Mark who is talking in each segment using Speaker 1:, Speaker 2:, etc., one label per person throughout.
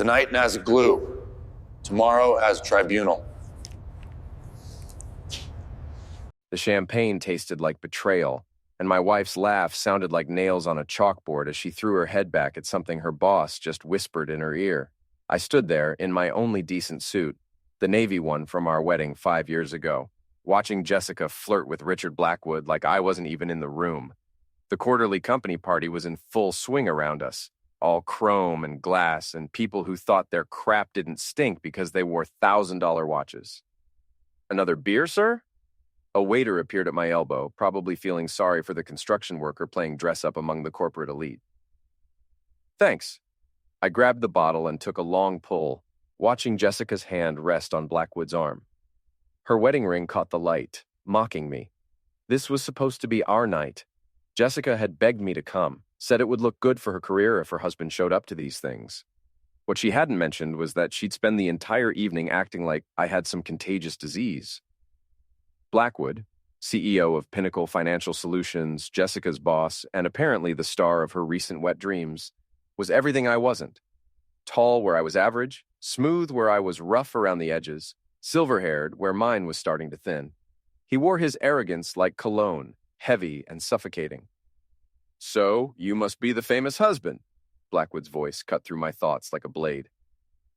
Speaker 1: Tonight as glue, tomorrow as tribunal.
Speaker 2: The champagne tasted like betrayal, and my wife's laugh sounded like nails on a chalkboard as she threw her head back at something her boss just whispered in her ear. I stood there in my only decent suit, the navy one from our wedding 5 years ago, watching Jessica flirt with Richard Blackwood like I wasn't even in the room. The quarterly company party was in full swing around us, all chrome and glass and people who thought their crap didn't stink because they wore $1,000 watches. "Another beer, sir?" A waiter appeared at my elbow, probably feeling sorry for the construction worker playing dress-up among the corporate elite. "Thanks." I grabbed the bottle and took a long pull, watching Jessica's hand rest on Blackwood's arm. Her wedding ring caught the light, mocking me. This was supposed to be our night. Jessica had begged me to come, said it would look good for her career if her husband showed up to these things. What she hadn't mentioned was that she'd spend the entire evening acting like I had some contagious disease. Blackwood, CEO of Pinnacle Financial Solutions, Jessica's boss, and apparently the star of her recent wet dreams, was everything I wasn't. Tall where I was average, smooth where I was rough around the edges, silver-haired where mine was starting to thin. He wore his arrogance like cologne, heavy and suffocating. "So, you must be the famous husband," Blackwood's voice cut through my thoughts like a blade.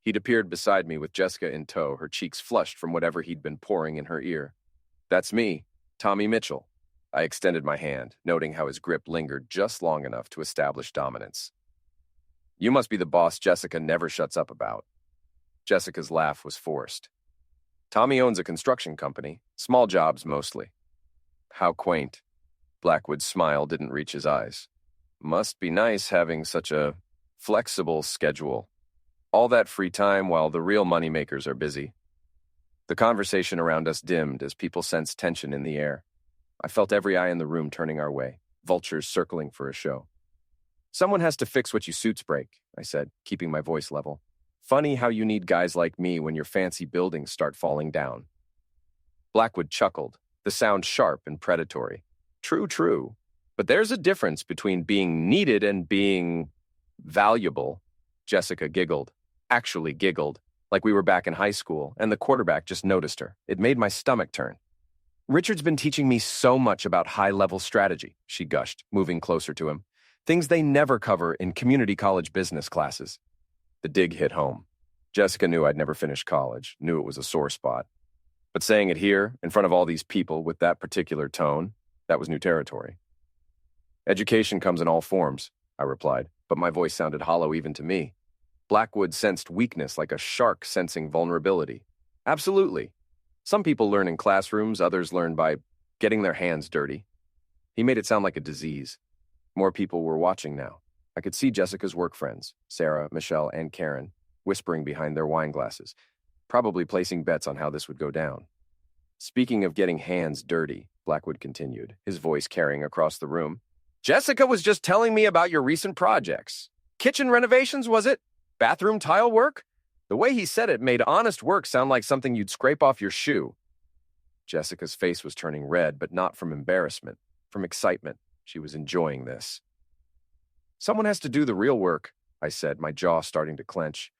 Speaker 2: He'd appeared beside me with Jessica in tow, her cheeks flushed from whatever he'd been pouring in her ear. "That's me, Tommy Mitchell." I extended my hand, noting how his grip lingered just long enough to establish dominance. "You must be the boss Jessica never shuts up about." Jessica's laugh was forced. "Tommy owns a construction company, small jobs mostly." "How quaint." Blackwood's smile didn't reach his eyes. "Must be nice having such a flexible schedule. All that free time while the real moneymakers are busy." The conversation around us dimmed as people sensed tension in the air. I felt every eye in the room turning our way, vultures circling for a show. "Someone has to fix what you suits break," I said, keeping my voice level. "Funny how you need guys like me when your fancy buildings start falling down." Blackwood chuckled, the sound sharp and predatory. True. But there's a difference between being needed and being valuable." Jessica giggled, actually giggled, like we were back in high school, and the quarterback just noticed her. It made my stomach turn. "Richard's been teaching me so much about high-level strategy," she gushed, moving closer to him. "Things they never cover in community college business classes." The dig hit home. Jessica knew I'd never finished college, knew it was a sore spot. But saying it here, in front of all these people with that particular tone, that was new territory. "Education comes in all forms," I replied, but my voice sounded hollow even to me. Blackwood sensed weakness like a shark sensing vulnerability. "Absolutely. Some people learn in classrooms, others learn by getting their hands dirty." He made it sound like a disease. More people were watching now. I could see Jessica's work friends, Sarah, Michelle, and Karen, whispering behind their wine glasses, probably placing bets on how this would go down. "Speaking of getting hands dirty," Blackwood continued, his voice carrying across the room, "Jessica was just telling me about your recent projects. Kitchen renovations, was it? Bathroom tile work?" The way he said it made honest work sound like something you'd scrape off your shoe. Jessica's face was turning red, but not from embarrassment, from excitement. She was enjoying this. "Someone has to do the real work," I said, my jaw starting to clench.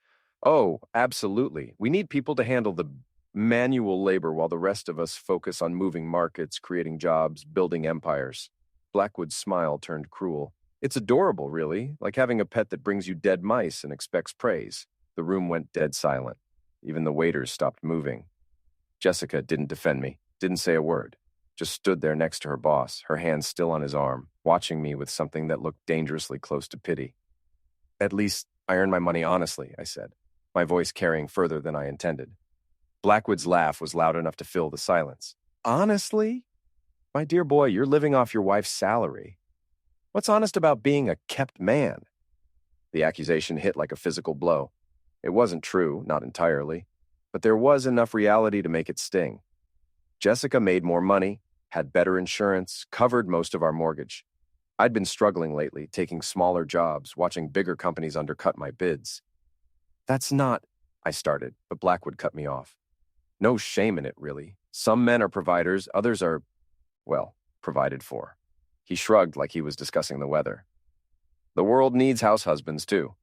Speaker 2: "Oh, absolutely. We need people to handle the manual labor while the rest of us focus on moving markets, creating jobs, building empires." Blackwood's smile turned cruel. "It's adorable, really, like having a pet that brings you dead mice and expects praise." The room went dead silent. Even the waiters stopped moving. Jessica didn't defend me, didn't say a word, just stood there next to her boss, her hand still on his arm, watching me with something that looked dangerously close to pity. "At least I earn my money honestly," I said, my voice carrying further than I intended. Blackwood's laugh was loud enough to fill the silence. "Honestly? My dear boy, you're living off your wife's salary. What's honest about being a kept man?" The accusation hit like a physical blow. It wasn't true, not entirely, but there was enough reality to make it sting. Jessica made more money, had better insurance, covered most of our mortgage. I'd been struggling lately, taking smaller jobs, watching bigger companies undercut my bids. "That's not," I started, but Blackwood cut me off. "No shame in it, really. Some men are providers, others are, well, provided for." He shrugged like he was discussing the weather. "The world needs house husbands, too."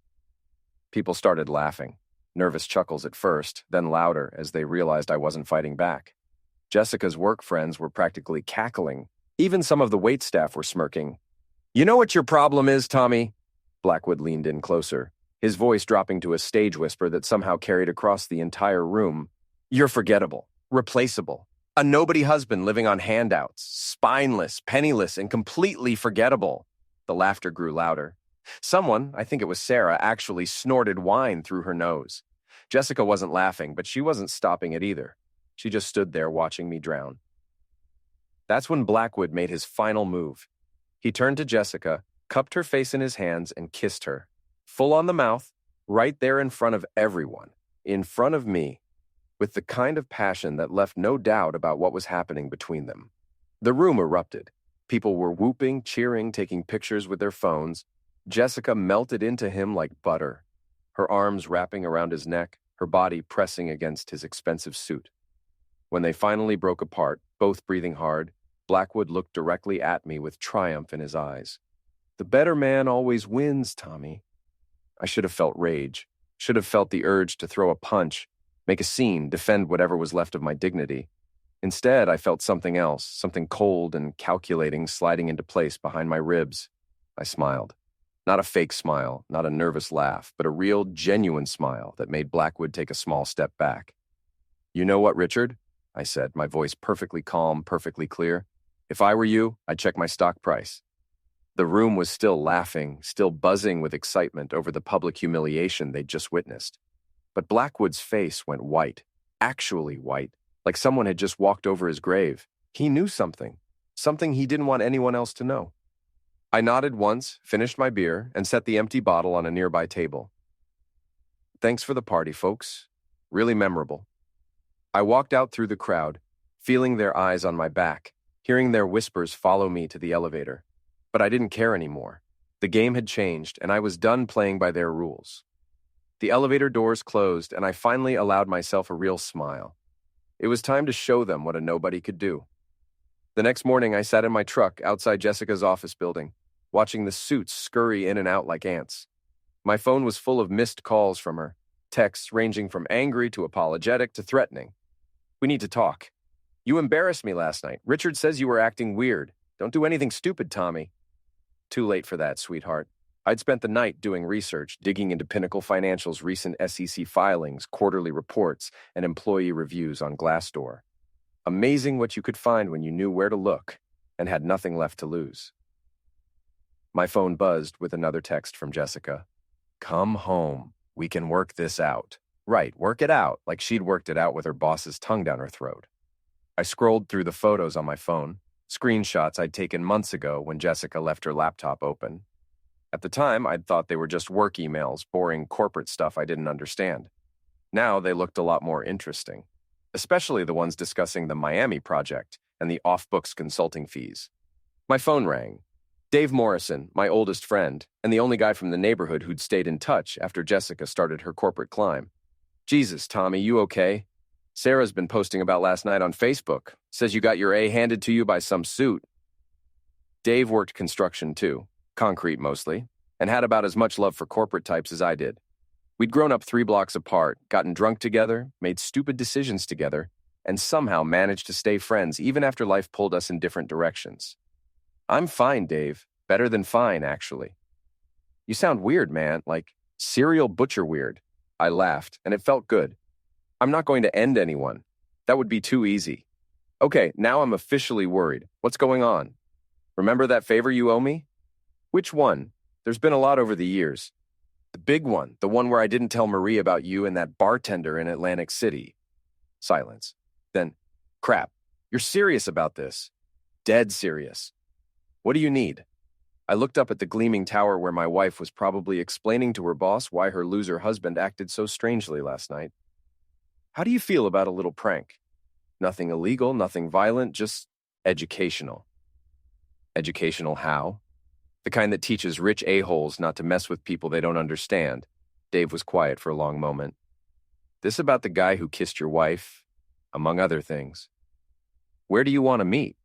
Speaker 2: People started laughing. Nervous chuckles at first, then louder as they realized I wasn't fighting back. Jessica's work friends were practically cackling. Even some of the waitstaff were smirking. "You know what your problem is, Tommy?" Blackwood leaned in closer, his voice dropping to a stage whisper that somehow carried across the entire room. "You're forgettable, replaceable, a nobody husband living on handouts, spineless, penniless, and completely forgettable." The laughter grew louder. Someone, I think it was Sarah, actually snorted wine through her nose. Jessica wasn't laughing, but she wasn't stopping it either. She just stood there watching me drown. That's when Blackwood made his final move. He turned to Jessica, cupped her face in his hands, and kissed her. Full on the mouth, right there in front of everyone. In front of me. With the kind of passion that left no doubt about what was happening between them. The room erupted. People were whooping, cheering, taking pictures with their phones. Jessica melted into him like butter, her arms wrapping around his neck, her body pressing against his expensive suit. When they finally broke apart, both breathing hard, Blackwood looked directly at me with triumph in his eyes. "The better man always wins, Tommy." I should have felt rage, should have felt the urge to throw a punch, make a scene, defend whatever was left of my dignity. Instead, I felt something else, something cold and calculating sliding into place behind my ribs. I smiled. Not a fake smile, not a nervous laugh, but a real, genuine smile that made Blackwood take a small step back. "You know what, Richard?" I said, my voice perfectly calm, perfectly clear. "If I were you, I'd check my stock price." The room was still laughing, still buzzing with excitement over the public humiliation they'd just witnessed. But Blackwood's face went white, actually white, like someone had just walked over his grave. He knew something he didn't want anyone else to know. I nodded once, finished my beer, and set the empty bottle on a nearby table. "Thanks for the party, folks. Really memorable." I walked out through the crowd, feeling their eyes on my back, hearing their whispers follow me to the elevator. But I didn't care anymore. The game had changed, and I was done playing by their rules. The elevator doors closed, and I finally allowed myself a real smile. It was time to show them what a nobody could do. The next morning, I sat in my truck outside Jessica's office building, watching the suits scurry in and out like ants. My phone was full of missed calls from her, texts ranging from angry to apologetic to threatening. "We need to talk. You embarrassed me last night. Richard says you were acting weird. Don't do anything stupid, Tommy." Too late for that, sweetheart. I'd spent the night doing research, digging into Pinnacle Financial's recent SEC filings, quarterly reports, and employee reviews on Glassdoor. Amazing what you could find when you knew where to look and had nothing left to lose. My phone buzzed with another text from Jessica. "Come home. We can work this out." Right, work it out, like she'd worked it out with her boss's tongue down her throat. I scrolled through the photos on my phone, screenshots I'd taken months ago when Jessica left her laptop open. At the time, I'd thought they were just work emails, boring corporate stuff I didn't understand. Now they looked a lot more interesting, especially the ones discussing the Miami project and the off-books consulting fees. My phone rang. Dave Morrison, my oldest friend, and the only guy from the neighborhood who'd stayed in touch after Jessica started her corporate climb. "Jesus, Tommy, you okay? Sarah's been posting about last night on Facebook. Says you got your A handed to you by some suit." Dave worked construction too, concrete mostly, and had about as much love for corporate types as I did. We'd grown up 3 blocks apart, gotten drunk together, made stupid decisions together, and somehow managed to stay friends even after life pulled us in different directions. "I'm fine, Dave. Better than fine, actually." "You sound weird, man, like serial butcher weird." I laughed, and it felt good. "I'm not going to end anyone. That would be too easy." "Okay, now I'm officially worried. What's going on? Remember that favor you owe me?" "Which one? There's been a lot over the years." "The big one, the one where I didn't tell Marie about you and that bartender in Atlantic City." Silence. Then, "Crap, you're serious about this?" "Dead serious." "What do you need?" I looked up at the gleaming tower where my wife was probably explaining to her boss why her loser husband acted so strangely last night. "How do you feel about a little prank? Nothing illegal, nothing violent, just educational." "Educational how?" "The kind that teaches rich a-holes not to mess with people they don't understand." Dave was quiet for a long moment. "This about the guy who kissed your wife, among other things." "Where do you want to meet?"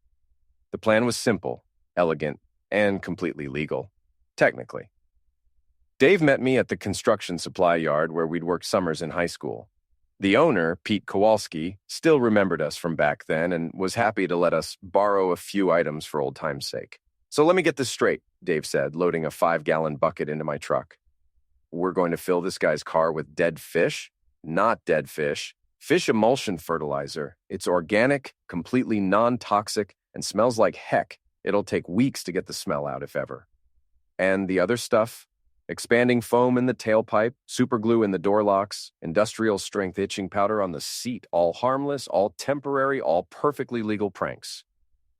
Speaker 2: The plan was simple, elegant, and completely legal, technically. Dave met me at the construction supply yard where we'd worked summers in high school. The owner, Pete Kowalski, still remembered us from back then and was happy to let us borrow a few items for old time's sake. So let me get this straight, Dave said, loading a 5-gallon bucket into my truck. We're going to fill this guy's car with dead fish? Not dead fish. Fish emulsion fertilizer. It's organic, completely non-toxic, and smells like heck. It'll take weeks to get the smell out, if ever. And the other stuff? Expanding foam in the tailpipe, super glue in the door locks, industrial strength itching powder on the seat, all harmless, all temporary, all perfectly legal pranks.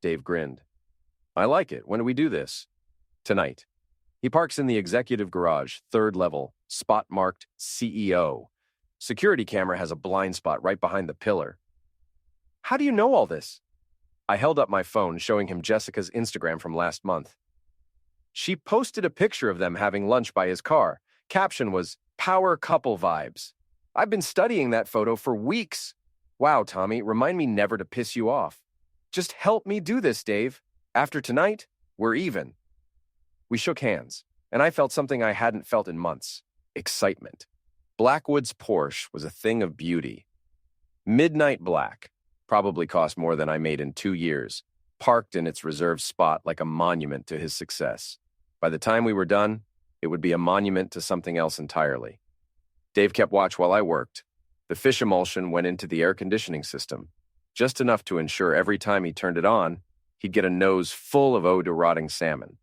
Speaker 2: Dave grinned. I like it. When do we do this? Tonight. He parks in the executive garage, 3rd level, spot marked CEO. Security camera has a blind spot right behind the pillar. How do you know all this? I held up my phone, showing him Jessica's Instagram from last month. She posted a picture of them having lunch by his car. Caption was, "Power couple vibes." I've been studying that photo for weeks. Wow, Tommy, remind me never to piss you off. Just help me do this, Dave. After tonight, we're even. We shook hands, and I felt something I hadn't felt in months. Excitement. Blackwood's Porsche was a thing of beauty. Midnight black. Probably cost more than I made in 2 years. Parked in its reserved spot like a monument to his success. By the time we were done, it would be a monument to something else entirely. Dave kept watch while I worked. The fish emulsion went into the air conditioning system, just enough to ensure every time he turned it on, he'd get a nose full of ode to rotting salmon.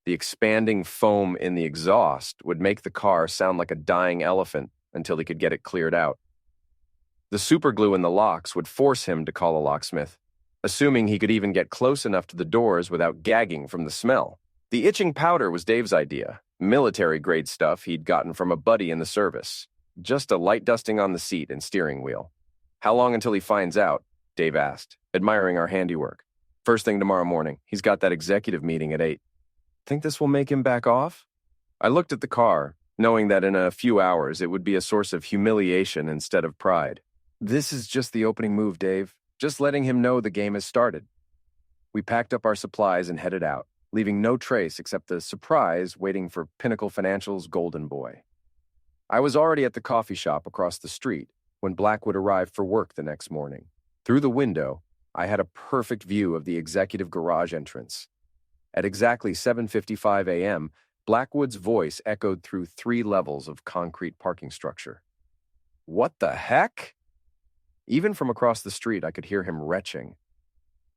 Speaker 2: The expanding foam in the exhaust would make the car sound like a dying elephant until he could get it cleared out. The superglue in the locks would force him to call a locksmith, assuming he could even get close enough to the doors without gagging from the smell. The itching powder was Dave's idea, military-grade stuff he'd gotten from a buddy in the service. Just a light dusting on the seat and steering wheel. How long until he finds out? Dave asked, admiring our handiwork. First thing tomorrow morning. He's got that executive meeting at 8. Think this will make him back off? I looked at the car, knowing that in a few hours it would be a source of humiliation instead of pride. This is just the opening move, Dave. Just letting him know the game has started. We packed up our supplies and headed out, leaving no trace except the surprise waiting for Pinnacle Financial's golden boy. I was already at the coffee shop across the street when Blackwood arrived for work the next morning. Through the window, I had a perfect view of the executive garage entrance. At exactly 7:55 a.m., Blackwood's voice echoed through 3 levels of concrete parking structure. What the heck? Even from across the street, I could hear him retching.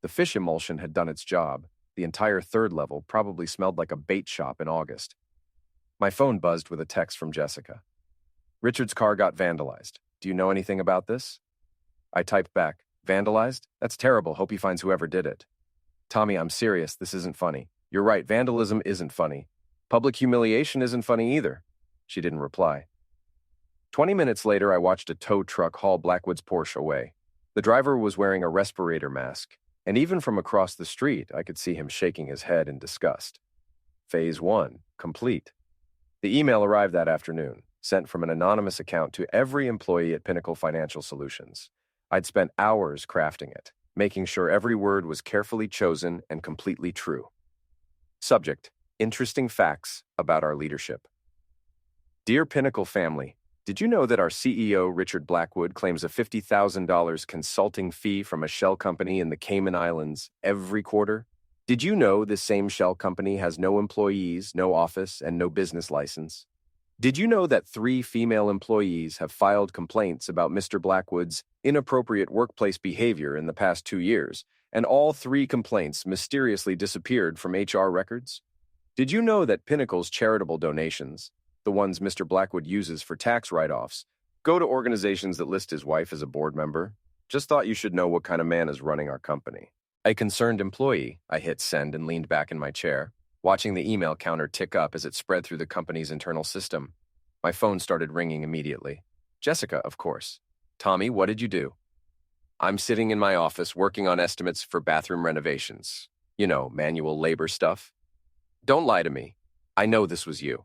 Speaker 2: The fish emulsion had done its job. The entire 3rd level probably smelled like a bait shop in August. My phone buzzed with a text from Jessica. Richard's car got vandalized. Do you know anything about this? I typed back, vandalized? That's terrible. Hope he finds whoever did it. Tommy, I'm serious. This isn't funny. You're right. Vandalism isn't funny. Public humiliation isn't funny either. She didn't reply. 20 minutes later, I watched a tow truck haul Blackwood's Porsche away. The driver was wearing a respirator mask, and even from across the street, I could see him shaking his head in disgust. Phase 1, complete. The email arrived that afternoon, sent from an anonymous account to every employee at Pinnacle Financial Solutions. I'd spent hours crafting it, making sure every word was carefully chosen and completely true. Subject: interesting facts about our leadership. Dear Pinnacle family, did you know that our CEO, Richard Blackwood, claims a $50,000 consulting fee from a shell company in the Cayman Islands every quarter? Did you know this same shell company has no employees, no office, and no business license? Did you know that 3 female employees have filed complaints about Mr. Blackwood's inappropriate workplace behavior in the past 2 years, and all 3 complaints mysteriously disappeared from HR records? Did you know that Pinnacle's charitable donations, the ones Mr. Blackwood uses for tax write-offs, go to organizations that list his wife as a board member? Just thought you should know what kind of man is running our company. A concerned employee, I hit send and leaned back in my chair, watching the email counter tick up as it spread through the company's internal system. My phone started ringing immediately. Jessica, of course. Tommy, what did you do? I'm sitting in my office working on estimates for bathroom renovations. You know, manual labor stuff. Don't lie to me. I know this was you.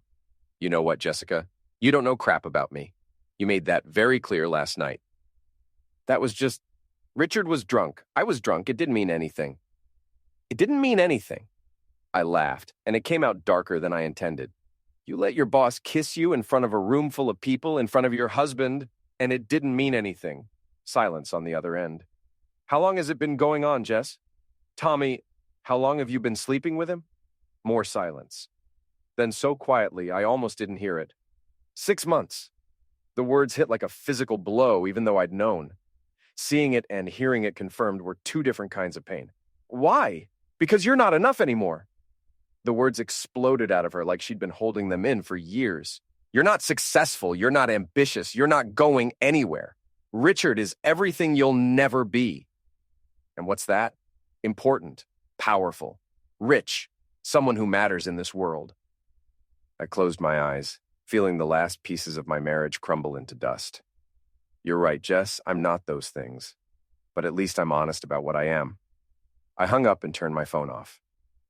Speaker 2: You know what, Jessica? You don't know crap about me. You made that very clear last night. That was just... Richard was drunk. I was drunk. It didn't mean anything. It didn't mean anything. I laughed, and it came out darker than I intended. You let your boss kiss you in front of a room full of people, in front of your husband, and it didn't mean anything. Silence on the other end. How long has it been going on, Jess? Tommy, how long have you been sleeping with him? More silence. Then so quietly, I almost didn't hear it. 6 months. The words hit like a physical blow, even though I'd known. Seeing it and hearing it confirmed were two different kinds of pain. Why? Because you're not enough anymore. The words exploded out of her like she'd been holding them in for years. You're not successful. You're not ambitious. You're not going anywhere. Richard is everything you'll never be. And what's that? Important, powerful, rich, someone who matters in this world. I closed my eyes, feeling the last pieces of my marriage crumble into dust. You're right, Jess, I'm not those things. But at least I'm honest about what I am. I hung up and turned my phone off.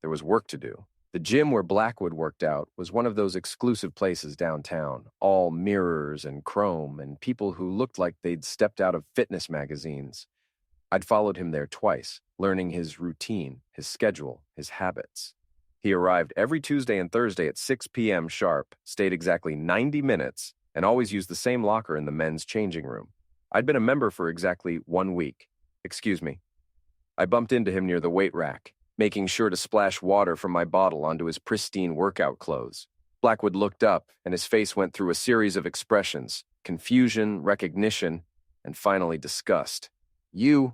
Speaker 2: There was work to do. The gym where Blackwood worked out was one of those exclusive places downtown, all mirrors and chrome and people who looked like they'd stepped out of fitness magazines. I'd followed him there twice, learning his routine, his schedule, his habits. He arrived every Tuesday and Thursday at 6 p.m. sharp, stayed exactly 90 minutes, and always used the same locker in the men's changing room. I'd been a member for exactly 1 week. Excuse me. I bumped into him near the weight rack, making sure to splash water from my bottle onto his pristine workout clothes. Blackwood looked up, and his face went through a series of expressions: confusion, recognition, and finally disgust. You?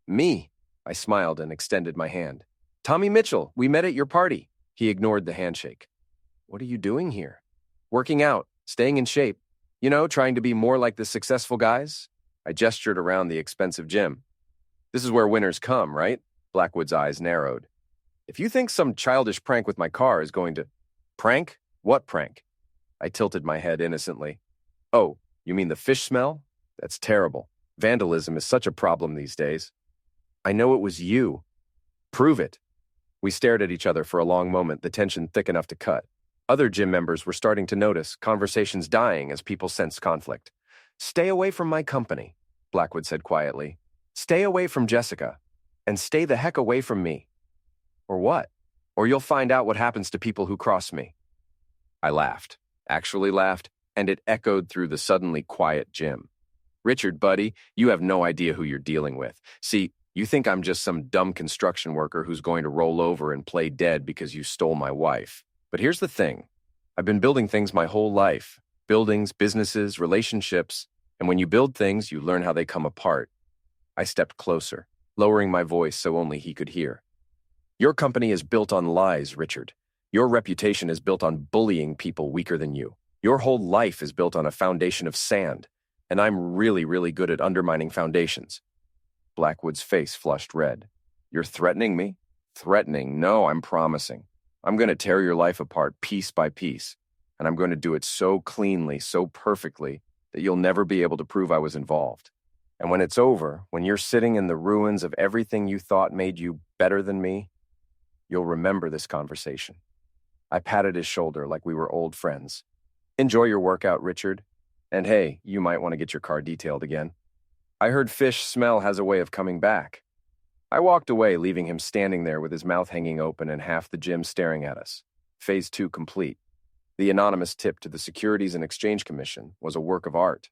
Speaker 2: Me? I smiled and extended my hand. Tommy Mitchell, we met at your party. He ignored the handshake. What are you doing here? Working out, staying in shape. You know, trying to be more like the successful guys? I gestured around the expensive gym. This is where winners come, right? Blackwood's eyes narrowed. If you think some childish prank with my car is going to... Prank? What prank? I tilted my head innocently. Oh, you mean the fish smell? That's terrible. Vandalism is such a problem these days. I know it was you. Prove it. We stared at each other for a long moment, the tension thick enough to cut. Other gym members were starting to notice, conversations dying as people sensed conflict. Stay away from my company, Blackwood said quietly. Stay away from Jessica. And stay the heck away from me. Or what? Or you'll find out what happens to people who cross me. I laughed, actually laughed, and it echoed through the suddenly quiet gym. Richard, buddy, you have no idea who you're dealing with. See, you think I'm just some dumb construction worker who's going to roll over and play dead because you stole my wife. But here's the thing. I've been building things my whole life. Buildings, businesses, relationships. And when you build things, you learn how they come apart. I stepped closer, lowering my voice so only he could hear. Your company is built on lies, Richard. Your reputation is built on bullying people weaker than you. Your whole life is built on a foundation of sand. And I'm really, really good at undermining foundations. Blackwood's face flushed red. You're threatening me? Threatening? No, I'm promising. I'm going to tear your life apart piece by piece. And I'm going to do it so cleanly, so perfectly, that you'll never be able to prove I was involved. And when it's over, when you're sitting in the ruins of everything you thought made you better than me, you'll remember this conversation. I patted his shoulder like we were old friends. Enjoy your workout, Richard. And hey, you might want to get your car detailed again. I heard fish smell has a way of coming back. I walked away, leaving him standing there with his mouth hanging open and half the gym staring at us. Phase 2 complete. The anonymous tip to the Securities and Exchange Commission was a work of art.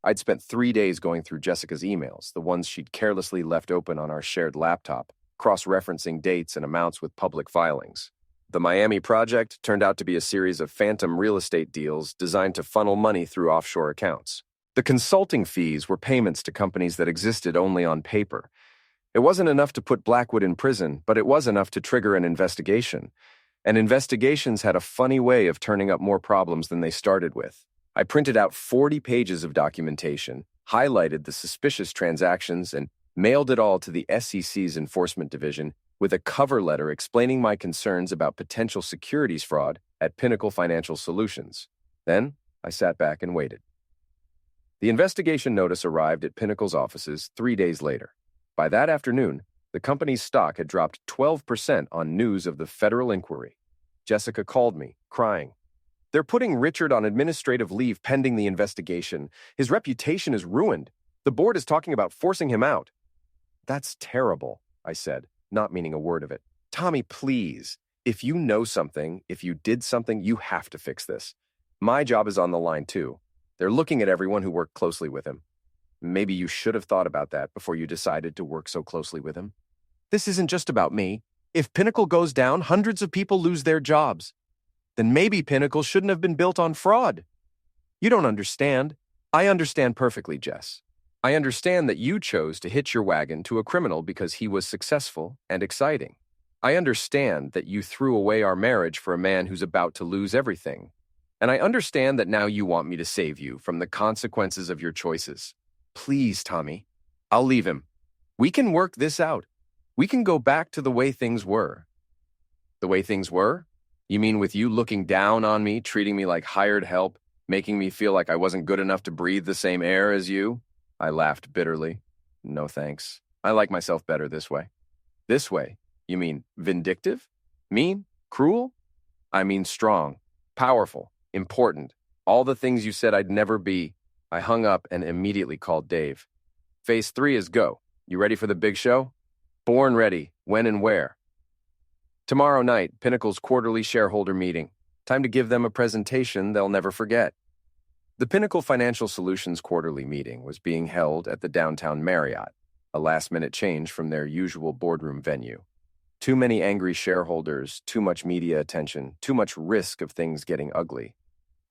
Speaker 2: I'd spent 3 days going through Jessica's emails, the ones she'd carelessly left open on our shared laptop, cross-referencing dates and amounts with public filings. The Miami project turned out to be a series of phantom real estate deals designed to funnel money through offshore accounts. The consulting fees were payments to companies that existed only on paper. It wasn't enough to put Blackwood in prison, but it was enough to trigger an investigation. And investigations had a funny way of turning up more problems than they started with. I printed out 40 pages of documentation, highlighted the suspicious transactions, and mailed it all to the SEC's Enforcement Division with a cover letter explaining my concerns about potential securities fraud at Pinnacle Financial Solutions. Then, I sat back and waited. The investigation notice arrived at Pinnacle's offices 3 days later. By that afternoon, the company's stock had dropped 12% on news of the federal inquiry. Jessica called me, crying. They're putting Richard on administrative leave pending the investigation. His reputation is ruined. The board is talking about forcing him out. That's terrible, I said, not meaning a word of it. Tommy, please. If you know something, if you did something, you have to fix this. My job is on the line too. They're looking at everyone who worked closely with him. Maybe you should have thought about that before you decided to work so closely with him. This isn't just about me. If Pinnacle goes down, hundreds of people lose their jobs. Then maybe Pinnacle shouldn't have been built on fraud. You don't understand. I understand perfectly, Jess. I understand that you chose to hitch your wagon to a criminal because he was successful and exciting. I understand that you threw away our marriage for a man who's about to lose everything. And I understand that now you want me to save you from the consequences of your choices. Please, Tommy, I'll leave him. We can work this out. We can go back to the way things were. The way things were? You mean with you looking down on me, treating me like hired help, making me feel like I wasn't good enough to breathe the same air as you? I laughed bitterly. No thanks. I like myself better this way. This way? You mean vindictive? Mean? Cruel? I mean strong, powerful, important. All the things you said I'd never be. I hung up and immediately called Dave. Phase 3 is go. You ready for the big show? Born ready. When and where? Tomorrow night, Pinnacle's quarterly shareholder meeting. Time to give them a presentation they'll never forget. The Pinnacle Financial Solutions quarterly meeting was being held at the downtown Marriott, a last-minute change from their usual boardroom venue. Too many angry shareholders, too much media attention, too much risk of things getting ugly.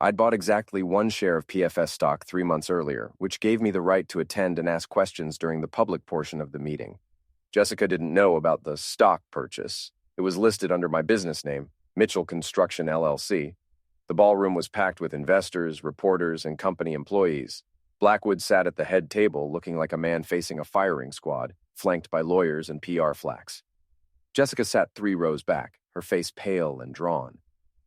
Speaker 2: I'd bought exactly 1 share of PFS stock 3 months earlier, which gave me the right to attend and ask questions during the public portion of the meeting. Jessica didn't know about the stock purchase. It was listed under my business name, Mitchell Construction LLC. The ballroom was packed with investors, reporters, and company employees. Blackwood sat at the head table looking like a man facing a firing squad, flanked by lawyers and PR flacks. Jessica sat 3 rows back, her face pale and drawn.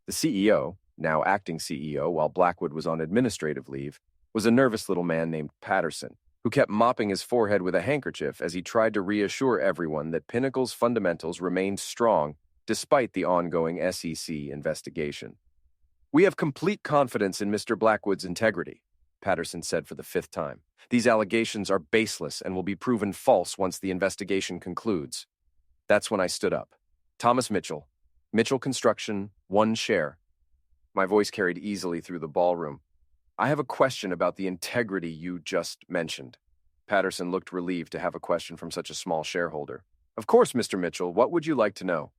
Speaker 2: The CEO, now acting CEO while Blackwood was on administrative leave, was a nervous little man named Patterson, who kept mopping his forehead with a handkerchief as he tried to reassure everyone that Pinnacle's fundamentals remained strong despite the ongoing SEC investigation. We have complete confidence in Mr. Blackwood's integrity, Patterson said for the 5th time. These allegations are baseless and will be proven false once the investigation concludes. That's when I stood up. Thomas Mitchell, Mitchell Construction, 1 share. My voice carried easily through the ballroom. I have a question about the integrity you just mentioned. Patterson looked relieved to have a question from such a small shareholder. Of course, Mr. Mitchell, what would you like to know?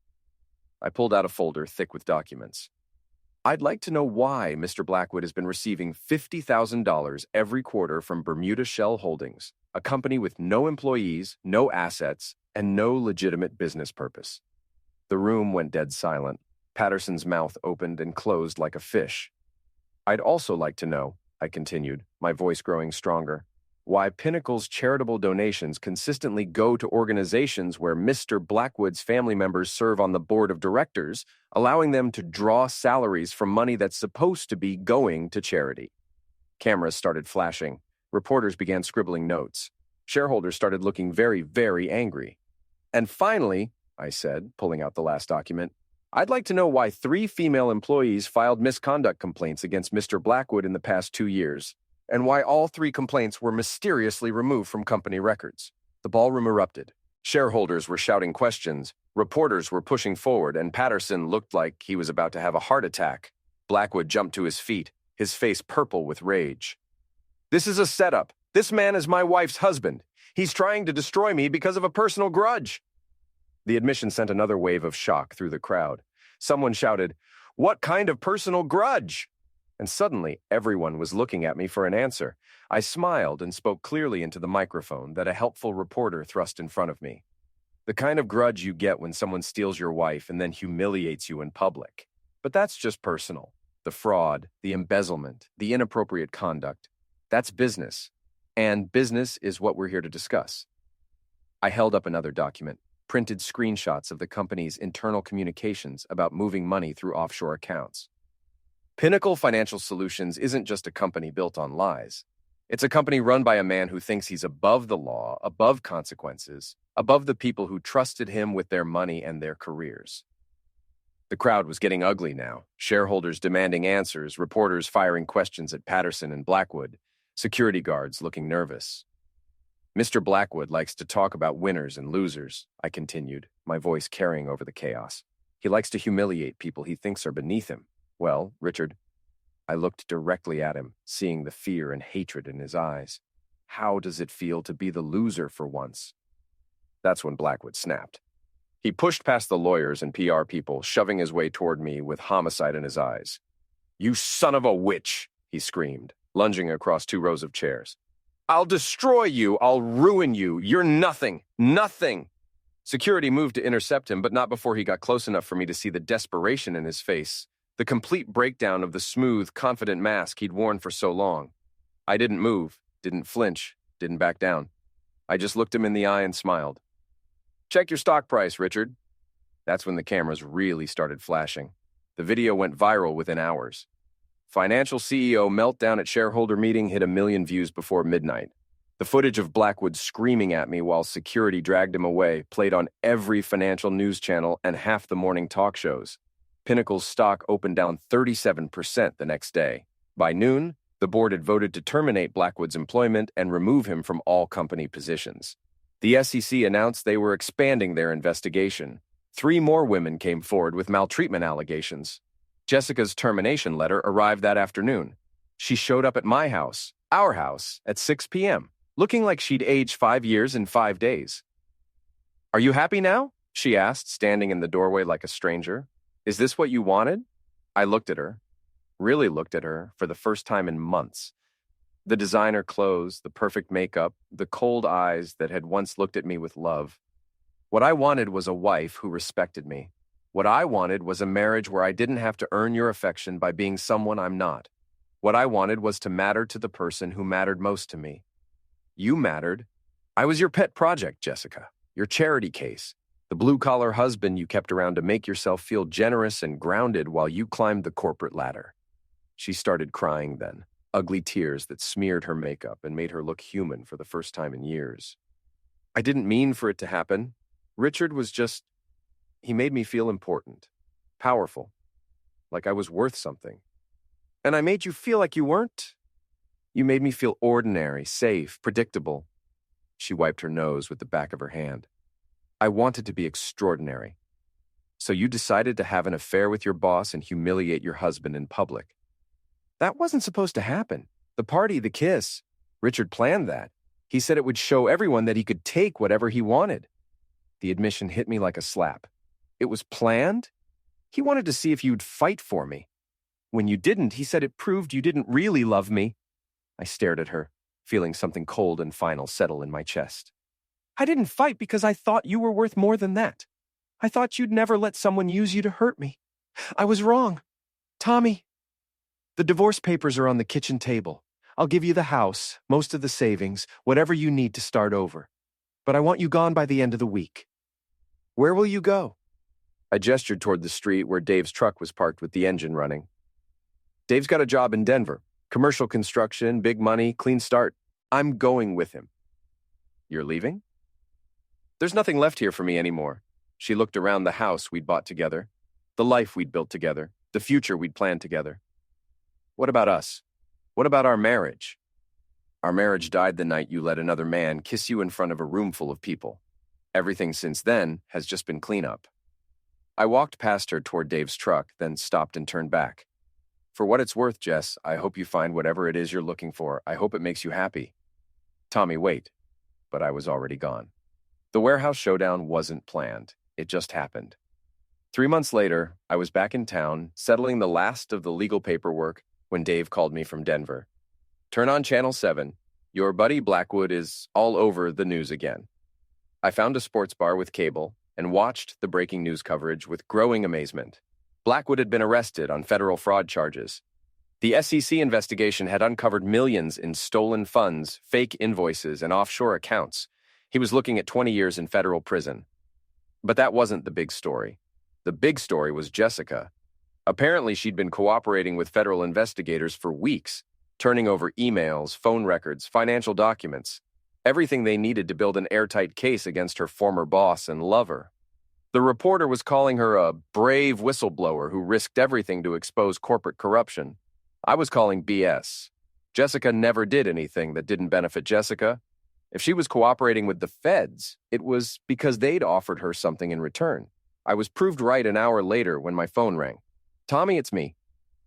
Speaker 2: I pulled out a folder thick with documents. I'd like to know why Mr. Blackwood has been receiving $50,000 every quarter from Bermuda Shell Holdings, a company with no employees, no assets, and no legitimate business purpose. The room went dead silent. Patterson's mouth opened and closed like a fish. I'd also like to know, I continued, my voice growing stronger, why Pinnacle's charitable donations consistently go to organizations where Mr. Blackwood's family members serve on the board of directors, allowing them to draw salaries from money that's supposed to be going to charity. Cameras started flashing. Reporters began scribbling notes. Shareholders started looking very, very angry. And finally, I said, pulling out the last document, I'd like to know why 3 female employees filed misconduct complaints against Mr. Blackwood in the past 2 years, and why all 3 complaints were mysteriously removed from company records. The ballroom erupted. Shareholders were shouting questions, reporters were pushing forward, and Patterson looked like he was about to have a heart attack. Blackwood jumped to his feet, his face purple with rage. This is a setup. This man is my wife's husband. He's trying to destroy me because of a personal grudge. The admission sent another wave of shock through the crowd. Someone shouted, "What kind of personal grudge?" And suddenly, everyone was looking at me for an answer. I smiled and spoke clearly into the microphone that a helpful reporter thrust in front of me. The kind of grudge you get when someone steals your wife and then humiliates you in public. But that's just personal. The fraud, the embezzlement, the inappropriate conduct. That's business. And business is what we're here to discuss. I held up another document, printed screenshots of the company's internal communications about moving money through offshore accounts. Pinnacle Financial Solutions isn't just a company built on lies. It's a company run by a man who thinks he's above the law, above consequences, above the people who trusted him with their money and their careers. The crowd was getting ugly now, shareholders demanding answers, reporters firing questions at Patterson and Blackwood, security guards looking nervous. Mr. Blackwood likes to talk about winners and losers, I continued, my voice carrying over the chaos. He likes to humiliate people he thinks are beneath him. Well, Richard, I looked directly at him, seeing the fear and hatred in his eyes. How does it feel to be the loser for once? That's when Blackwood snapped. He pushed past the lawyers and PR people, shoving his way toward me with homicide in his eyes. "You son of a witch!" he screamed, lunging across 2 rows of chairs. "I'll destroy you! I'll ruin you! You're nothing! Nothing!" Security moved to intercept him, but not before he got close enough for me to see the desperation in his face, the complete breakdown of the smooth, confident mask he'd worn for so long. I didn't move, didn't flinch, didn't back down. I just looked him in the eye and smiled. "Check your stock price, Richard." That's when the cameras really started flashing. The video went viral within hours. Financial CEO meltdown at shareholder meeting hit 1 million views before midnight. The footage of Blackwood screaming at me while security dragged him away played on every financial news channel and half the morning talk shows. Pinnacle's stock opened down 37% the next day. By noon, the board had voted to terminate Blackwood's employment and remove him from all company positions. The SEC announced they were expanding their investigation. 3 more women came forward with maltreatment allegations. Jessica's termination letter arrived that afternoon. She showed up at my house, our house, at 6 p.m., looking like she'd aged 5 years in 5 days. "Are you happy now?" she asked, standing in the doorway like a stranger. "Is this what you wanted?" I looked at her, really looked at her, for the first time in months. The designer clothes, the perfect makeup, the cold eyes that had once looked at me with love. What I wanted was a wife who respected me. What I wanted was a marriage where I didn't have to earn your affection by being someone I'm not. What I wanted was to matter to the person who mattered most to me. You mattered. I was your pet project, Jessica, your charity case, the blue-collar husband you kept around to make yourself feel generous and grounded while you climbed the corporate ladder. She started crying then, ugly tears that smeared her makeup and made her look human for the first time in years. I didn't mean for it to happen. Richard was just... He made me feel important, powerful, like I was worth something. And I made you feel like you weren't. You made me feel ordinary, safe, predictable. She wiped her nose with the back of her hand. I wanted to be extraordinary. So you decided to have an affair with your boss and humiliate your husband in public. That wasn't supposed to happen. The party, the kiss. Richard planned that. He said it would show everyone that he could take whatever he wanted. The admission hit me like a slap. It was planned? He wanted to see if you'd fight for me. When you didn't, he said it proved you didn't really love me. I stared at her, feeling something cold and final settle in my chest. I didn't fight because I thought you were worth more than that. I thought you'd never let someone use you to hurt me. I was wrong. Tommy, the divorce papers are on the kitchen table. I'll give you the house, most of the savings, whatever you need to start over. But I want you gone by the end of the week. Where will you go? I gestured toward the street where Dave's truck was parked with the engine running. Dave's got a job in Denver. Commercial construction, big money, clean start. I'm going with him. You're leaving? There's nothing left here for me anymore. She looked around the house we'd bought together, the life we'd built together, the future we'd planned together. What about us? What about our marriage? Our marriage died the night you let another man kiss you in front of a room full of people. Everything since then has just been cleanup. I walked past her toward Dave's truck, then stopped and turned back. For what it's worth, Jess, I hope you find whatever it is you're looking for. I hope it makes you happy. Tommy, wait. But I was already gone. The warehouse showdown wasn't planned. It just happened. 3 months later, I was back in town, settling the last of the legal paperwork when Dave called me from Denver. Turn on Channel 7. Your buddy Blackwood is all over the news again. I found a sports bar with cable and watched the breaking news coverage with growing amazement. Blackwood had been arrested on federal fraud charges. The SEC investigation had uncovered millions in stolen funds, fake invoices, and offshore accounts. He was looking at 20 years in federal prison. But that wasn't the big story. The big story was Jessica. Apparently, she'd been cooperating with federal investigators for weeks, turning over emails, phone records, financial documents, everything they needed to build an airtight case against her former boss and lover. The reporter was calling her a brave whistleblower who risked everything to expose corporate corruption. I was calling BS. Jessica never did anything that didn't benefit Jessica. If she was cooperating with the feds, it was because they'd offered her something in return. I was proved right an hour later when my phone rang. Tommy, it's me.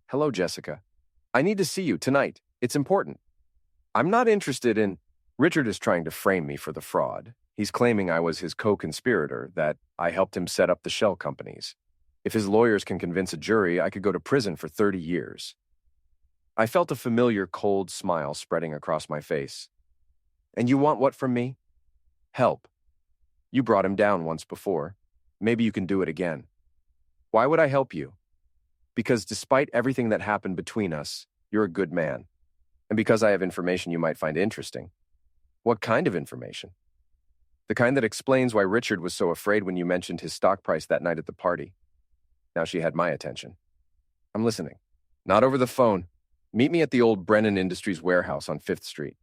Speaker 2: Hello, Jessica. I need to see you tonight. It's important. I'm not interested in... Richard is trying to frame me for the fraud. He's claiming I was his co-conspirator, that I helped him set up the shell companies. If his lawyers can convince a jury, I could go to prison for 30 years. I felt a familiar cold smile spreading across my face. And you want what from me? Help. You brought him down once before. Maybe you can do it again. Why would I help you? Because despite everything that happened between us, you're a good man. And because I have information you might find interesting. What kind of information? The kind that explains why Richard was so afraid when you mentioned his stock price that night at the party. Now she had my attention. I'm listening. Not over the phone. Meet me at the old Brennan Industries warehouse on 5th Street.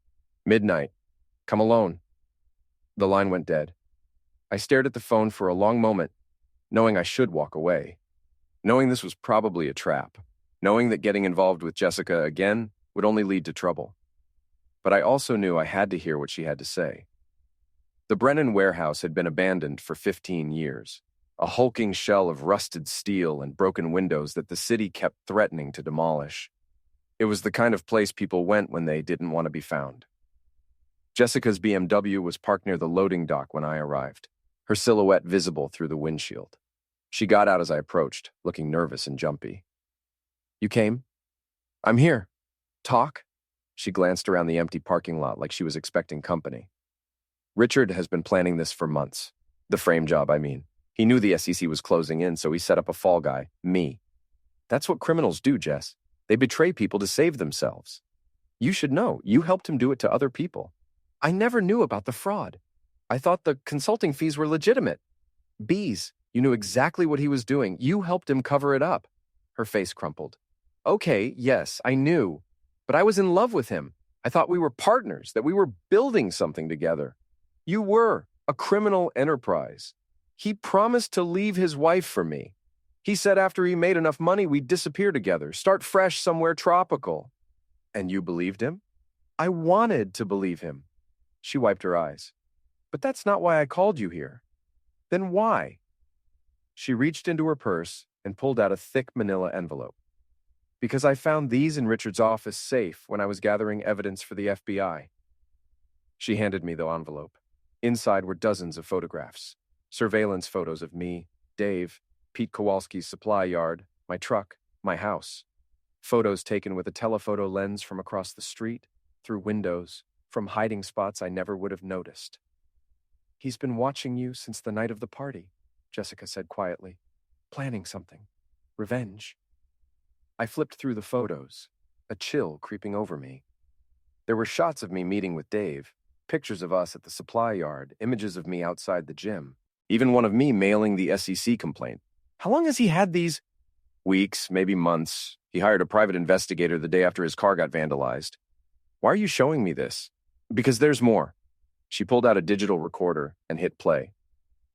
Speaker 2: Midnight. Come alone. The line went dead. I stared at the phone for a long moment, knowing I should walk away. Knowing this was probably a trap. Knowing that getting involved with Jessica again would only lead to trouble. But I also knew I had to hear what she had to say. The Brennan warehouse had been abandoned for 15 years, a hulking shell of rusted steel and broken windows that the city kept threatening to demolish. It was the kind of place people went when they didn't want to be found. Jessica's BMW was parked near the loading dock when I arrived, her silhouette visible through the windshield. She got out as I approached, looking nervous and jumpy. You came? I'm here. Talk? She glanced around the empty parking lot like she was expecting company. Richard has been planning this for months. The frame job, I mean. He knew the SEC was closing in, so he set up a fall guy, me. That's what criminals do, Jess. They betray people to save themselves. You should know. You helped him do it to other people. I never knew about the fraud. I thought the consulting fees were legitimate. Bees, you knew exactly what he was doing. You helped him cover it up. Her face crumpled. Okay, yes, I knew. But I was in love with him. I thought we were partners, that we were building something together. You were a criminal enterprise. He promised to leave his wife for me. He said after he made enough money, we'd disappear together, start fresh somewhere tropical. And you believed him? I wanted to believe him. She wiped her eyes. But that's not why I called you here. Then why? She reached into her purse and pulled out a thick manila envelope. Because I found these in Richard's office safe when I was gathering evidence for the FBI. She handed me the envelope. Inside were dozens of photographs. Surveillance photos of me, Dave, Pete Kowalski's supply yard, my truck, my house. Photos taken with a telephoto lens from across the street, through windows, from hiding spots I never would have noticed. He's been watching you since the night of the party, Jessica said quietly. Planning something. Revenge. I flipped through the photos, a chill creeping over me. There were shots of me meeting with Dave, pictures of us at the supply yard, images of me outside the gym, even one of me mailing the SEC complaint. How long has he had these? Weeks, maybe months. He hired a private investigator the day after his car got vandalized. Why are you showing me this? Because there's more. She pulled out a digital recorder and hit play.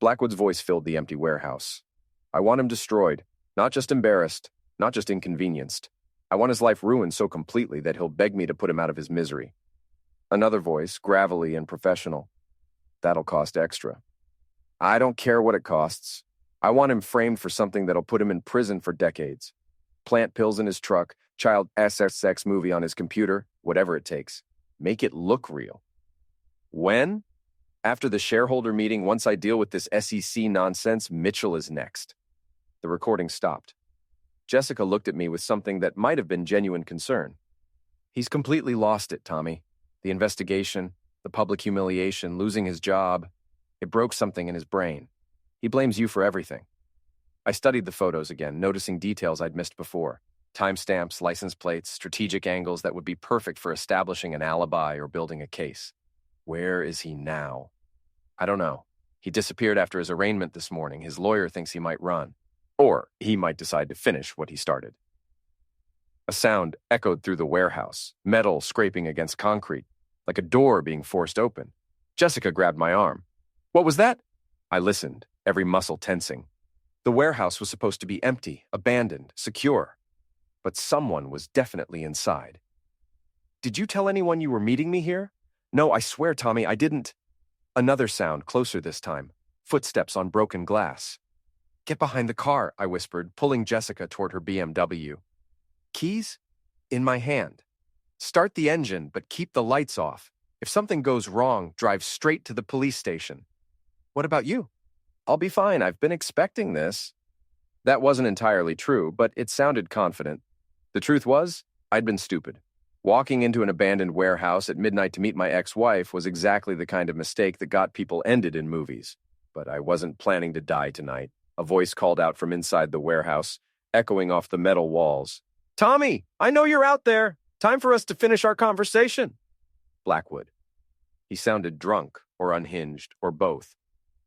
Speaker 2: Blackwood's voice filled the empty warehouse. I want him destroyed, not just embarrassed, not just inconvenienced. I want his life ruined so completely that he'll beg me to put him out of his misery. Another voice, gravelly and professional. That'll cost extra. I don't care what it costs. I want him framed for something that'll put him in prison for decades. Plant pills in his truck, child sex movie on his computer, whatever it takes. Make it look real. When? After the shareholder meeting, once I deal with this SEC nonsense, Mitchell is next. The recording stopped. Jessica looked at me with something that might have been genuine concern. He's completely lost it, Tommy. The investigation, the public humiliation, losing his job. It broke something in his brain. He blames you for everything. I studied the photos again, noticing details I'd missed before. Timestamps, license plates, strategic angles that would be perfect for establishing an alibi or building a case. Where is he now? I don't know. He disappeared after his arraignment this morning. His lawyer thinks he might run. Or he might decide to finish what he started. A sound echoed through the warehouse, metal scraping against concrete, like a door being forced open. Jessica grabbed my arm. What was that? I listened, every muscle tensing. The warehouse was supposed to be empty, abandoned, secure. But someone was definitely inside. Did you tell anyone you were meeting me here? No, I swear, Tommy, I didn't. Another sound, closer this time. Footsteps on broken glass. Get behind the car, I whispered, pulling Jessica toward her BMW. Keys? In my hand. Start the engine, but keep the lights off. If something goes wrong, drive straight to the police station. What about you? I'll be fine. I've been expecting this. That wasn't entirely true, but it sounded confident. The truth was, I'd been stupid. Walking into an abandoned warehouse at midnight to meet my ex-wife was exactly the kind of mistake that got people ended in movies. But I wasn't planning to die tonight. A voice called out from inside the warehouse, echoing off the metal walls. Tommy, I know you're out there. Time for us to finish our conversation. Blackwood. He sounded drunk or unhinged or both.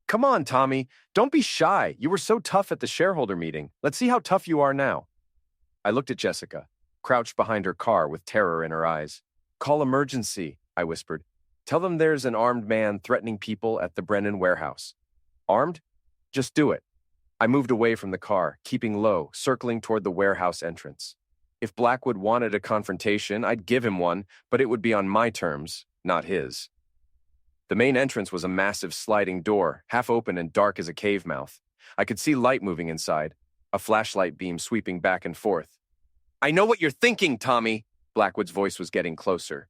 Speaker 2: Come on, Tommy. Don't be shy. You were so tough at the shareholder meeting. Let's see how tough you are now. I looked at Jessica, crouched behind her car with terror in her eyes. Call emergency, I whispered. Tell them there's an armed man threatening people at the Brennan warehouse. Armed? Just do it. I moved away from the car, keeping low, circling toward the warehouse entrance. If Blackwood wanted a confrontation, I'd give him one, but it would be on my terms, not his. The main entrance was a massive sliding door, half open and dark as a cave mouth. I could see light moving inside, a flashlight beam sweeping back and forth. I know what you're thinking, Tommy. Blackwood's voice was getting closer.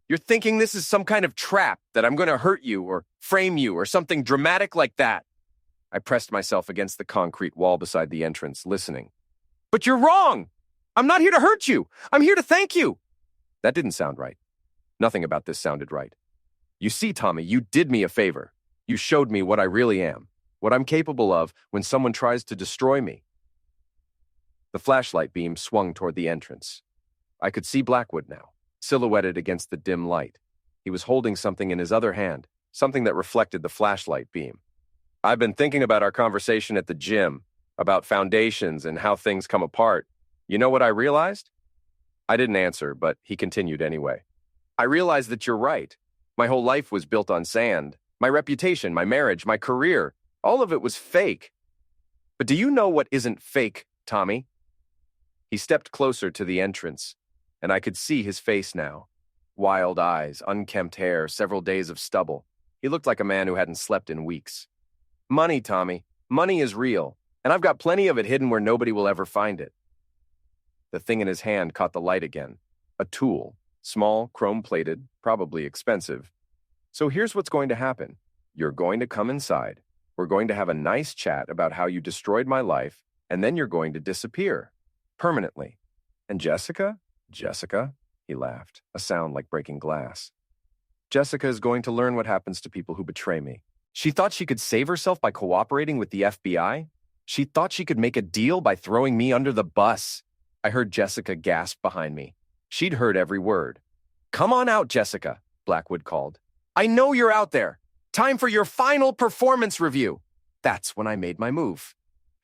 Speaker 2: You're thinking this is some kind of trap, that I'm going to hurt you or frame you or something dramatic like that. I pressed myself against the concrete wall beside the entrance, listening. But you're wrong! I'm not here to hurt you! I'm here to thank you! That didn't sound right. Nothing about this sounded right. You see, Tommy, you did me a favor. You showed me what I really am, what I'm capable of when someone tries to destroy me. The flashlight beam swung toward the entrance. I could see Blackwood now, silhouetted against the dim light. He was holding something in his other hand, something that reflected the flashlight beam. I've been thinking about our conversation at the gym, about foundations and how things come apart. You know what I realized? I didn't answer, but he continued anyway. I realized that you're right. My whole life was built on sand. My reputation, my marriage, my career, all of it was fake. But do you know what isn't fake, Tommy? He stepped closer to the entrance, and I could see his face now. Wild eyes, unkempt hair, several days of stubble. He looked like a man who hadn't slept in weeks. Money, Tommy. Money is real, and I've got plenty of it hidden where nobody will ever find it. The thing in his hand caught the light again. A tool. Small, chrome-plated, probably expensive. So here's what's going to happen. You're going to come inside. We're going to have a nice chat about how you destroyed my life, and then you're going to disappear. Permanently. And Jessica? Jessica? He laughed, a sound like breaking glass. Jessica is going to learn what happens to people who betray me. She thought she could save herself by cooperating with the FBI? She thought she could make a deal by throwing me under the bus. I heard Jessica gasp behind me. She'd heard every word. Come on out, Jessica, Blackwood called. I know you're out there. Time for your final performance review. That's when I made my move.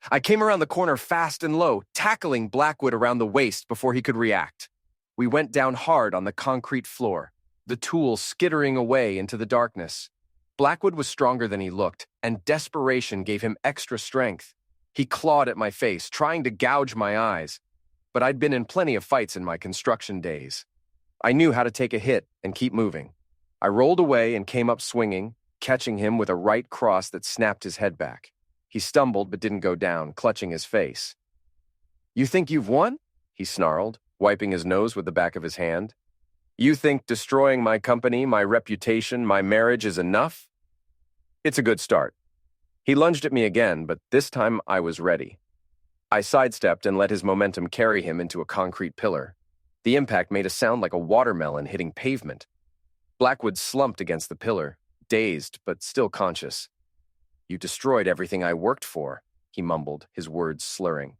Speaker 2: I came around the corner fast and low, tackling Blackwood around the waist before he could react. We went down hard on the concrete floor, the tool skittering away into the darkness. Blackwood was stronger than he looked, and desperation gave him extra strength. He clawed at my face, trying to gouge my eyes. But I'd been in plenty of fights in my construction days. I knew how to take a hit and keep moving. I rolled away and came up swinging, catching him with a right cross that snapped his head back. He stumbled but didn't go down, clutching his face. You think you've won? He snarled, wiping his nose with the back of his hand. You think destroying my company, my reputation, my marriage is enough? It's a good start. He lunged at me again, but this time I was ready. I sidestepped and let his momentum carry him into a concrete pillar. The impact made a sound like a watermelon hitting pavement. Blackwood slumped against the pillar, dazed but still conscious. You destroyed everything I worked for, he mumbled, his words slurring.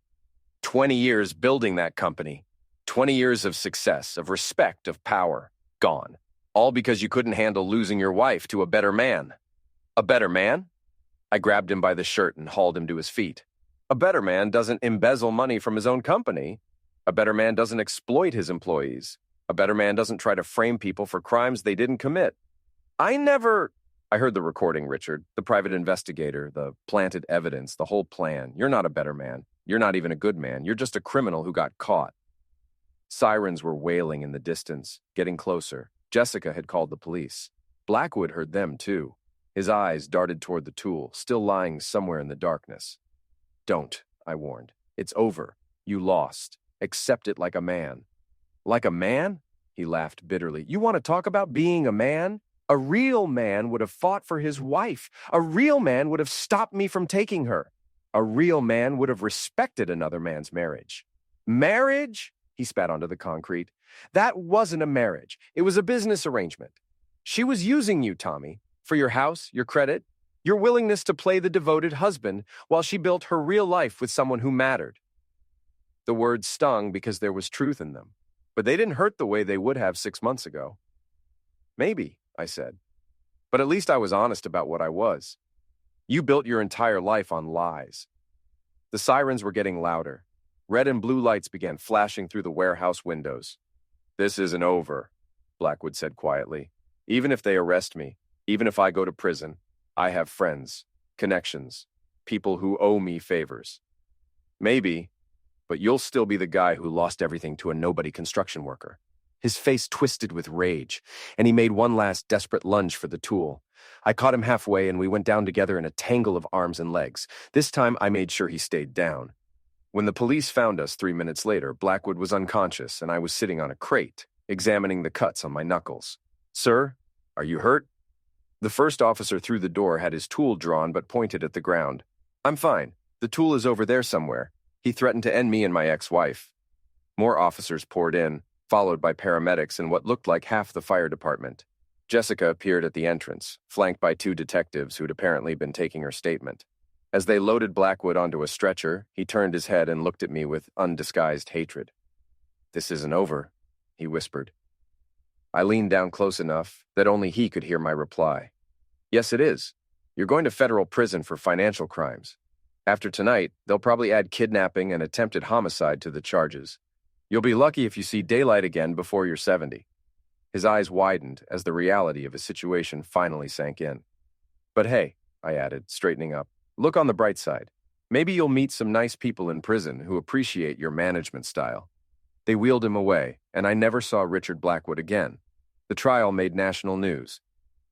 Speaker 2: 20 years building that company. 20 years of success, of respect, of power. Gone. All because you couldn't handle losing your wife to a better man. A better man? I grabbed him by the shirt and hauled him to his feet. A better man doesn't embezzle money from his own company. A better man doesn't exploit his employees. A better man doesn't try to frame people for crimes they didn't commit. I heard the recording, Richard, the private investigator, the planted evidence, the whole plan. You're not a better man. You're not even a good man. You're just a criminal who got caught. Sirens were wailing in the distance, getting closer. Jessica had called the police. Blackwood heard them, too. His eyes darted toward the tool, still lying somewhere in the darkness. Don't, I warned. It's over. You lost. Accept it like a man. Like a man? He laughed bitterly. You want to talk about being a man? A real man would have fought for his wife. A real man would have stopped me from taking her. A real man would have respected another man's marriage. Marriage? He spat onto the concrete. That wasn't a marriage. It was a business arrangement. She was using you, Tommy, for your house, your credit, your willingness to play the devoted husband while she built her real life with someone who mattered. The words stung because there was truth in them, but they didn't hurt the way they would have 6 months ago. Maybe, I said, but at least I was honest about what I was. You built your entire life on lies. The sirens were getting louder. Red and blue lights began flashing through the warehouse windows. This isn't over, Blackwood said quietly. Even if they arrest me, even if I go to prison, I have friends, connections, people who owe me favors. Maybe, but you'll still be the guy who lost everything to a nobody construction worker. His face twisted with rage, and he made one last desperate lunge for the tool. I caught him halfway, and we went down together in a tangle of arms and legs. This time, I made sure he stayed down. When the police found us 3 minutes later, Blackwood was unconscious, and I was sitting on a crate, examining the cuts on my knuckles. Sir, are you hurt? The first officer through the door had his tool drawn but pointed at the ground. I'm fine. The tool is over there somewhere. He threatened to end me and my ex-wife. More officers poured in, followed by paramedics and what looked like half the fire department. Jessica appeared at the entrance, flanked by 2 detectives who'd apparently been taking her statement. As they loaded Blackwood onto a stretcher, he turned his head and looked at me with undisguised hatred. This isn't over, he whispered. I leaned down close enough that only he could hear my reply. Yes, it is. You're going to federal prison for financial crimes. After tonight, they'll probably add kidnapping and attempted homicide to the charges. You'll be lucky if you see daylight again before you're 70. His eyes widened as the reality of his situation finally sank in. But hey, I added, straightening up, look on the bright side. Maybe you'll meet some nice people in prison who appreciate your management style. They wheeled him away, and I never saw Richard Blackwood again. The trial made national news.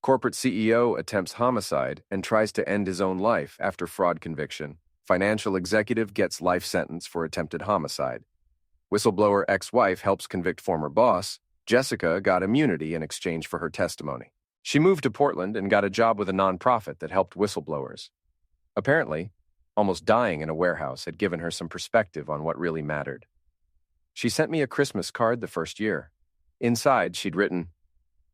Speaker 2: Corporate CEO attempts homicide and tries to end his own life after fraud conviction. Financial executive gets life sentence for attempted homicide. Whistleblower ex-wife helps convict former boss. Jessica got immunity in exchange for her testimony. She moved to Portland and got a job with a nonprofit that helped whistleblowers. Apparently, almost dying in a warehouse had given her some perspective on what really mattered. She sent me a Christmas card the first year. Inside, she'd written,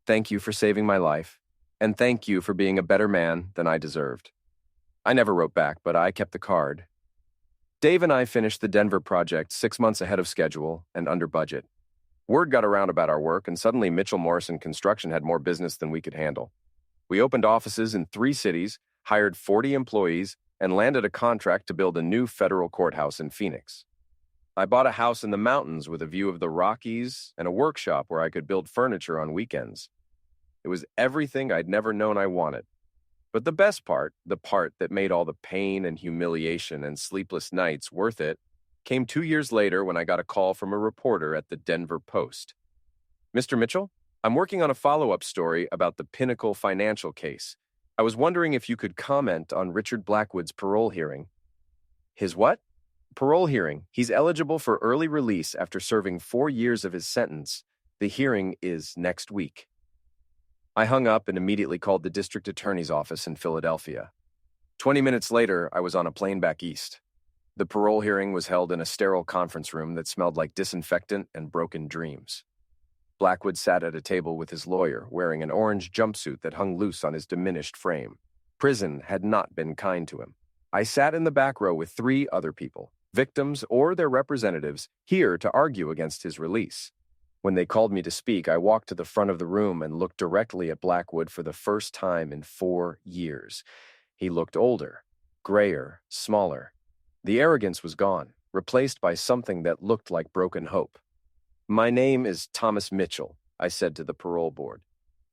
Speaker 2: "Thank you for saving my life, and thank you for being a better man than I deserved." I never wrote back, but I kept the card. Dave and I finished the Denver project 6 months ahead of schedule and under budget. Word got around about our work, and suddenly Mitchell Morrison Construction had more business than we could handle. We opened offices in 3 cities, hired 40 employees, and landed a contract to build a new federal courthouse in Phoenix. I bought a house in the mountains with a view of the Rockies and a workshop where I could build furniture on weekends. It was everything I'd never known I wanted. But the best part, the part that made all the pain and humiliation and sleepless nights worth it, came 2 years later when I got a call from a reporter at the Denver Post. "Mr. Mitchell, I'm working on a follow-up story about the Pinnacle financial case. I was wondering if you could comment on Richard Blackwood's parole hearing." "His what?" "Parole hearing. He's eligible for early release after serving 4 years of his sentence. The hearing is next week." I hung up and immediately called the district attorney's office in Philadelphia. 20 minutes later, I was on a plane back east. The parole hearing was held in a sterile conference room that smelled like disinfectant and broken dreams. Blackwood sat at a table with his lawyer, wearing an orange jumpsuit that hung loose on his diminished frame. Prison had not been kind to him. I sat in the back row with 3 other people, victims or their representatives, here to argue against his release. When they called me to speak, I walked to the front of the room and looked directly at Blackwood for the first time in 4 years. He looked older, grayer, smaller. The arrogance was gone, replaced by something that looked like broken hope. "My name is Thomas Mitchell," I said to the parole board.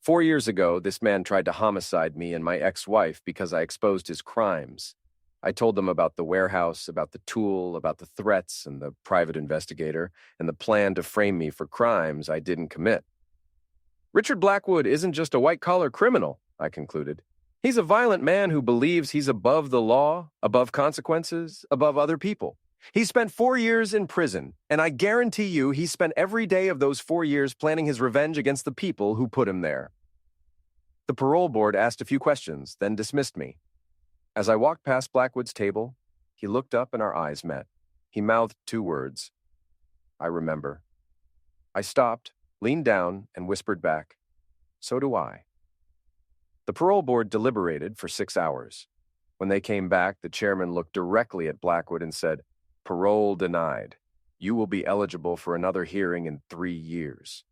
Speaker 2: 4 years ago, this man tried to homicide me and my ex-wife because I exposed his crimes. I told them about the warehouse, about the tool, about the threats and the private investigator, and the plan to frame me for crimes I didn't commit. "Richard Blackwood isn't just a white-collar criminal," I concluded. He's a violent man who believes he's above the law, above consequences, above other people. He spent 4 years in prison, and I guarantee you he spent every day of those 4 years planning his revenge against the people who put him there. The parole board asked a few questions, then dismissed me. As I walked past Blackwood's table, he looked up and our eyes met. He mouthed 2 words. I remember. I stopped, leaned down, and whispered back, "So do I." The parole board deliberated for 6 hours. When they came back, the chairman looked directly at Blackwood and said, "Parole denied. You will be eligible for another hearing in 3 years."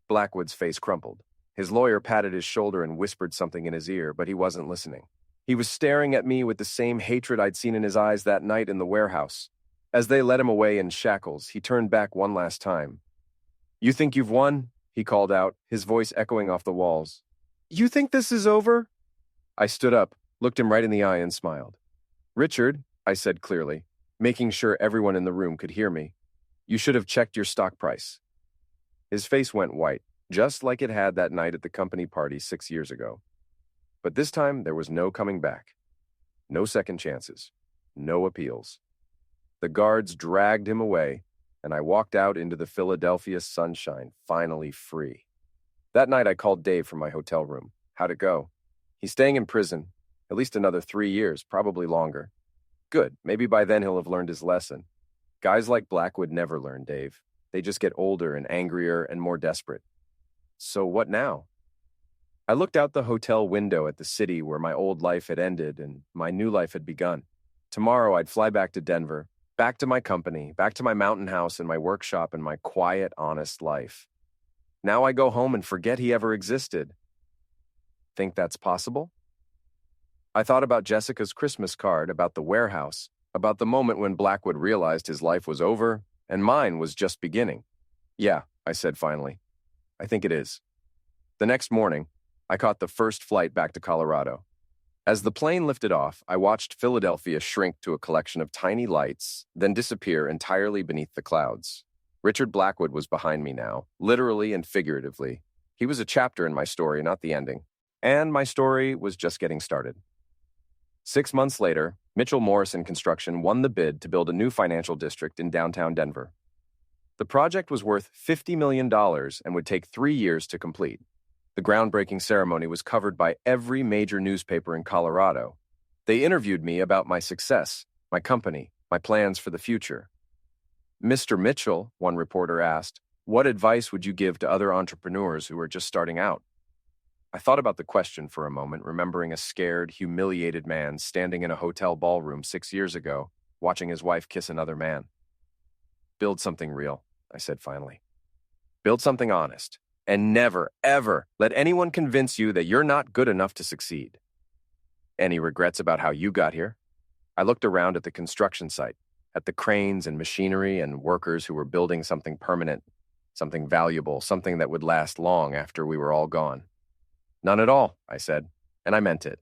Speaker 2: Blackwood's face crumpled. His lawyer patted his shoulder and whispered something in his ear, but he wasn't listening. He was staring at me with the same hatred I'd seen in his eyes that night in the warehouse. As they led him away in shackles, he turned back one last time. "You think you've won?" he called out, his voice echoing off the walls. "You think this is over?" I stood up, looked him right in the eye, and smiled. "Richard," I said clearly, making sure everyone in the room could hear me, "you should have checked your stock price." His face went white, just like it had that night at the company party 6 years ago. But this time, there was no coming back. No second chances. No appeals. The guards dragged him away, and I walked out into the Philadelphia sunshine, finally free. That night, I called Dave from my hotel room. How'd it go? He's staying in prison, at least another 3 years, probably longer. Good, maybe by then he'll have learned his lesson. Guys like Blackwood never learn, Dave. They just get older and angrier and more desperate. So what now? I looked out the hotel window at the city where my old life had ended and my new life had begun. Tomorrow I'd fly back to Denver, back to my company, back to my mountain house and my workshop and my quiet, honest life. Now I go home and forget he ever existed. Think that's possible? I thought about Jessica's Christmas card, about the warehouse, about the moment when Blackwood realized his life was over and mine was just beginning. "Yeah," I said finally. "I think it is." The next morning, I caught the first flight back to Colorado. As the plane lifted off, I watched Philadelphia shrink to a collection of tiny lights, then disappear entirely beneath the clouds. Richard Blackwood was behind me now, literally and figuratively. He was a chapter in my story, not the ending. And my story was just getting started. 6 months later, Mitchell Morrison Construction won the bid to build a new financial district in downtown Denver. The project was worth $50 million and would take 3 years to complete. The groundbreaking ceremony was covered by every major newspaper in Colorado. They interviewed me about my success, my company, my plans for the future. "Mr. Mitchell," one reporter asked, "what advice would you give to other entrepreneurs who are just starting out?" I thought about the question for a moment, remembering a scared, humiliated man standing in a hotel ballroom 6 years ago, watching his wife kiss another man. "Build something real," I said finally. "Build something honest. And never, ever let anyone convince you that you're not good enough to succeed." Any regrets about how you got here? I looked around at the construction site, at the cranes and machinery and workers who were building something permanent, something valuable, something that would last long after we were all gone. "None at all," I said, and I meant it.